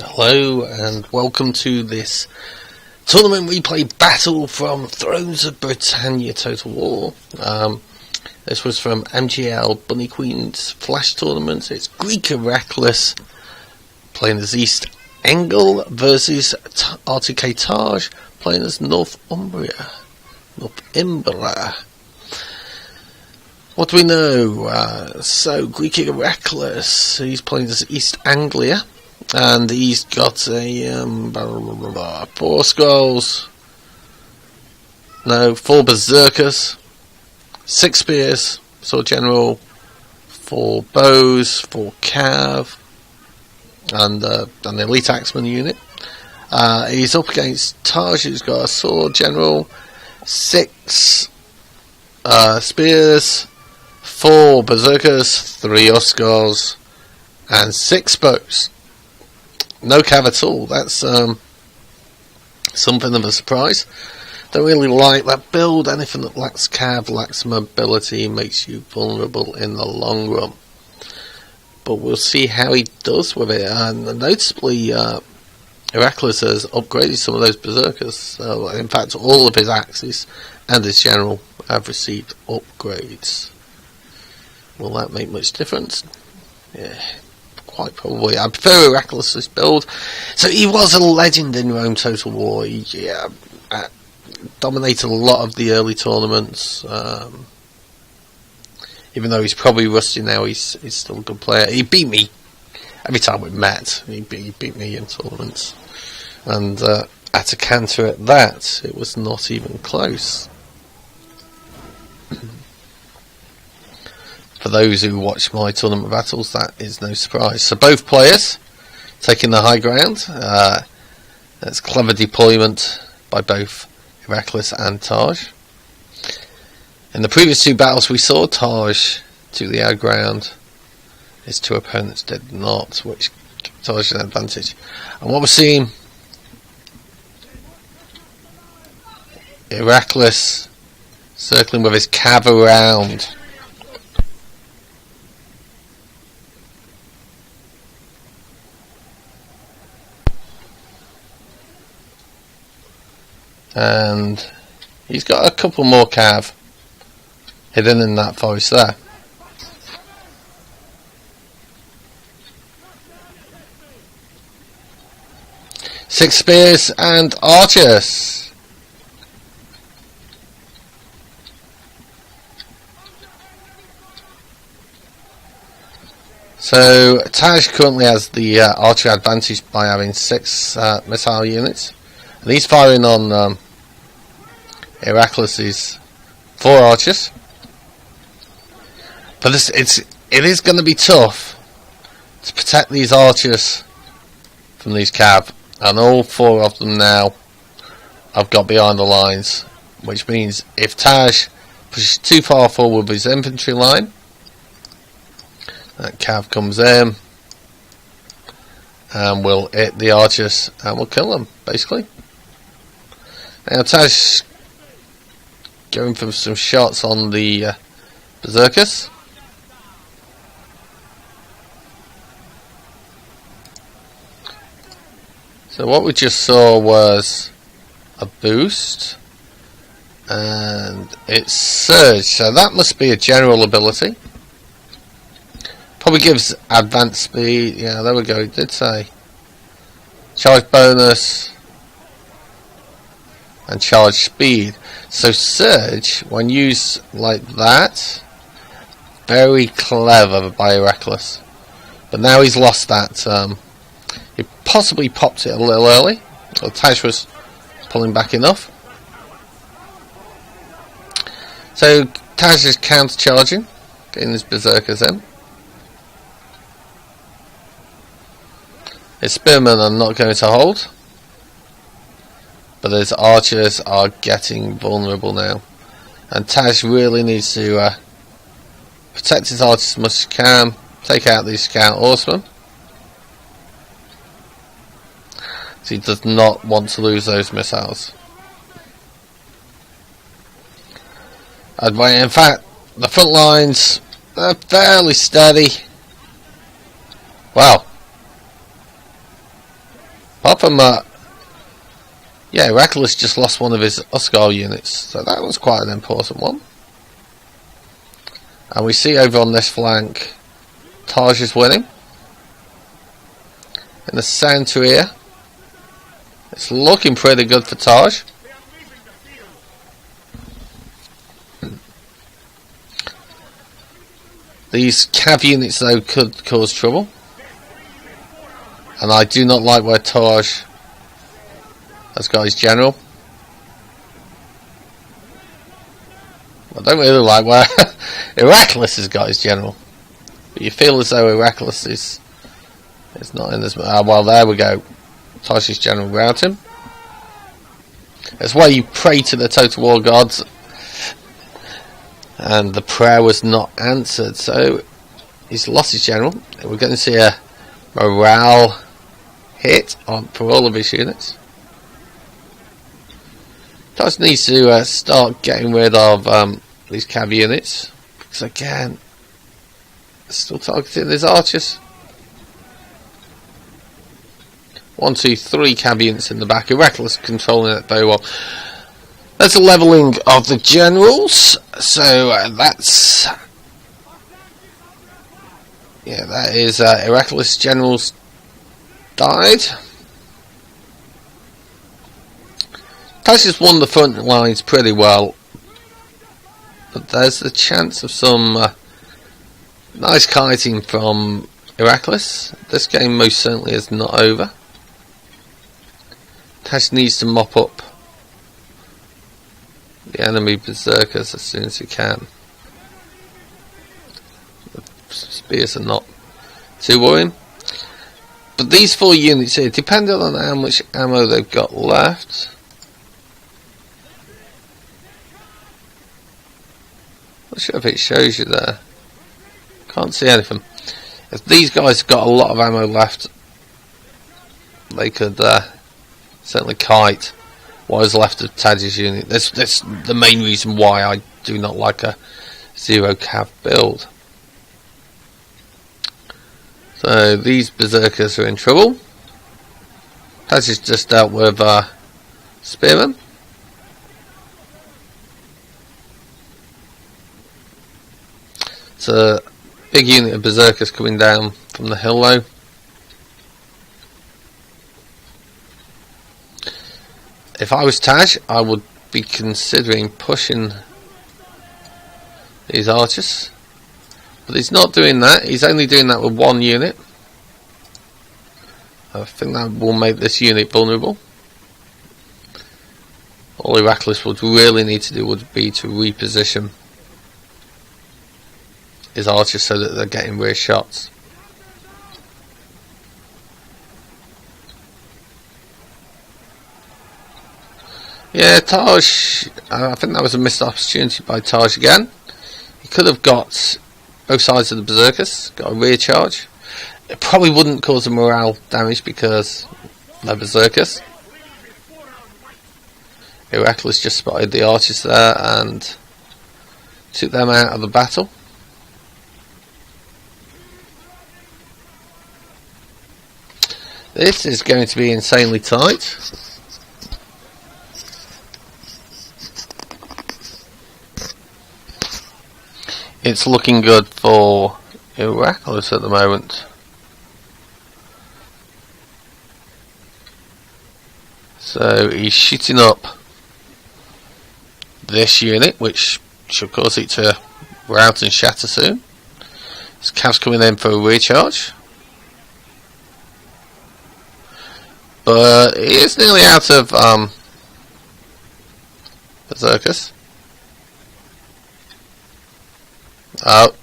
Hello and welcome to this tournament replay battle from Thrones of Britannia Total War. This was from MGL Bunny Queen's Flash Tournament. It's Greek Iraklis playing as East Engle versus RTK Taj playing as Northymbe. What do we know? So Greek Iraklis, he's playing as East Anglia. And he's got a 4 skulls, 4 berserkers, 6 spears, sword general, 4 bows, 4 cav, and an elite axeman unit. He's up against Taj, who's got a sword general, 6 spears, 4 berserkers, 3 oscars, and 6 bows. No cav at all. That's something of a surprise. Don't really like that build. Anything that lacks cav, lacks mobility, makes you vulnerable in the long run. But we'll see how he does with it. And noticeably, Iraklis has upgraded some of those berserkers. In fact, all of his axes and his general have received upgrades. Will that make much difference? Yeah. Quite probably. I prefer Iraklis' build. So he was a legend in Rome Total War. He dominated a lot of the early tournaments. Even though he's probably rusty now, he's still a good player. He beat me every time we met. He beat me in tournaments. And at a canter at that, it was not even close. For those who watch my tournament battles, that is no surprise. So both players taking the high ground. That's clever deployment by both Iraklis and Taj. In the previous 2 battles we saw, Taj took the high ground. His 2 opponents did not, which gave Taj an advantage. And what we're seeing, Iraklis circling with his cav around. And he's got a couple more cav hidden in that forest there. Six spears and archers. So Taj currently has the archer advantage by having 6 missile units. And he's firing on Iraklis' 4 archers. But it is going to be tough to protect these archers from these cav. And all 4 of them now have got behind the lines. Which means if Taj pushes too far forward with his infantry line, that cav comes in and will hit the archers and will kill them, basically. Now Taj going for some shots on the berserkers. So what we just saw was a boost, and it's surge. So that must be a general ability. Probably gives advanced speed. Yeah, there we go. It did say charge bonus and charge speed. So surge, when used like that, very clever by Iraklis. But now he's lost that. He possibly popped it a little early. Well, Taj was pulling back enough. So Taj is counter-charging, getting his berserkers in. His spearmen are not going to hold. But his archers are getting vulnerable now. And Taj really needs to protect his archers as much as he can. Take out these scout horsemen. So he does not want to lose those missiles. And in fact, the front lines are fairly steady. Wow. Apart from yeah, Iraklis just lost one of his Oscar units, so that was quite an important one. And we see over on this flank, Taj is winning. In the centre here, it's looking pretty good for Taj. These cav units though could cause trouble. And I do not like where Taj has got his general. I don't really like where Iraklis has got his general. But you feel as though Iraklis is not in this. Well, there we go. Taj's general rout him. That's why you pray to the total war gods. And the prayer was not answered. So he's lost his general. We're going to see a morale hit for all of his units. Taj needs to start getting rid of these cav units, because again, still targeting his archers. 1, 2, 3 cav units in the back. Iraklis controlling it very well. That's a levelling of the generals. So that's that is Iraklis generals died. Taj has won the front lines pretty well, but there's the chance of some nice kiting from Iraklis. This game most certainly is not over. Taj needs to mop up the enemy berserkers as soon as he can. The spears are not too worrying. But these 4 units here, depending on how much ammo they've got left, not sure if it shows you there. Can't see anything. If these guys have got a lot of ammo left, they could certainly kite what is left of Taj's unit. That's the main reason why I do not like a 0 cav build. So these berserkers are in trouble. Taj has just dealt with spearmen. It's a big unit of berserkers coming down from the hill though. If I was Taj, I would be considering pushing these archers. But he's not doing that. He's only doing that with 1 unit. I think that will make this unit vulnerable. All Iraklis would really need to do would be to reposition his archers so that they're getting rear shots. Yeah, Taj, I think that was a missed opportunity by Taj again. He could have got both sides of the berserkers, got a rear charge. It probably wouldn't cause a morale damage because they're berserkers. Iraklis just spotted the archers there and took them out of the battle. This is going to be insanely tight. It's looking good for Iraklis at the moment. So he's shooting up this unit, which should cause it to rout and shatter soon. His cav's coming in for a recharge. But he is nearly out of berserkers.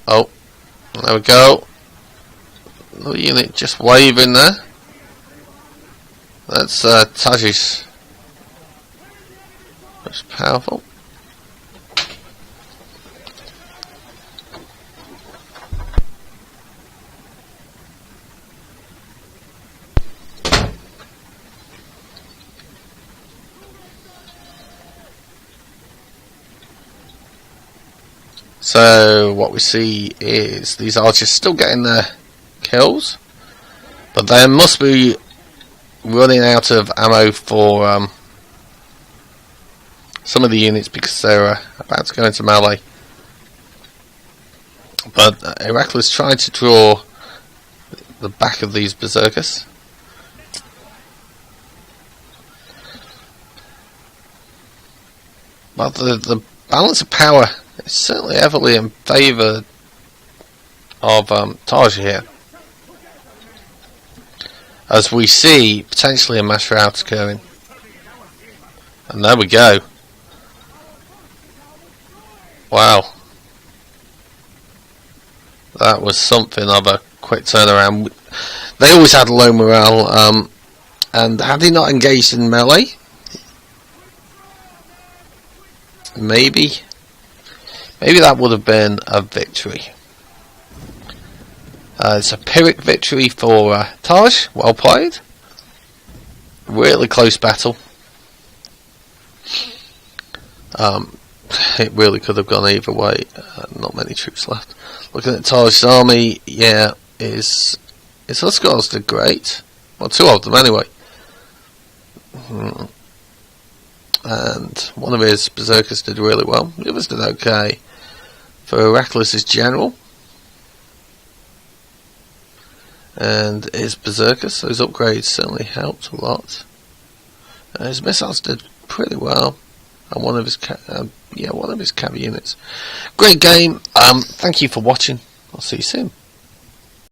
Oh, there we go. Another unit just waving there. That's Taj's most powerful. So what we see is these archers still getting their kills, but there must be running out of ammo for some of the units because they're about to go into melee. But Iraklis tried to draw the back of these berserkers. But the balance of power is certainly heavily in favour of Taj here, as we see potentially a mass rout occurring. And there we go. Wow. That was something of a quick turnaround. They always had low morale, and had he not engaged in melee, maybe that would have been a victory. It's a Pyrrhic victory for Taj. Well played. Really close battle. It really could have gone either way. Not many troops left. Looking at Taj's army, yeah, his Huskars did great. Well, two of them anyway. And one of his berserkers did really well. The others did okay. For Iraklis' general and his berserkers, those upgrades certainly helped a lot. His missiles did pretty well, and one of his cav units. Great game. Thank you for watching. I'll see you soon.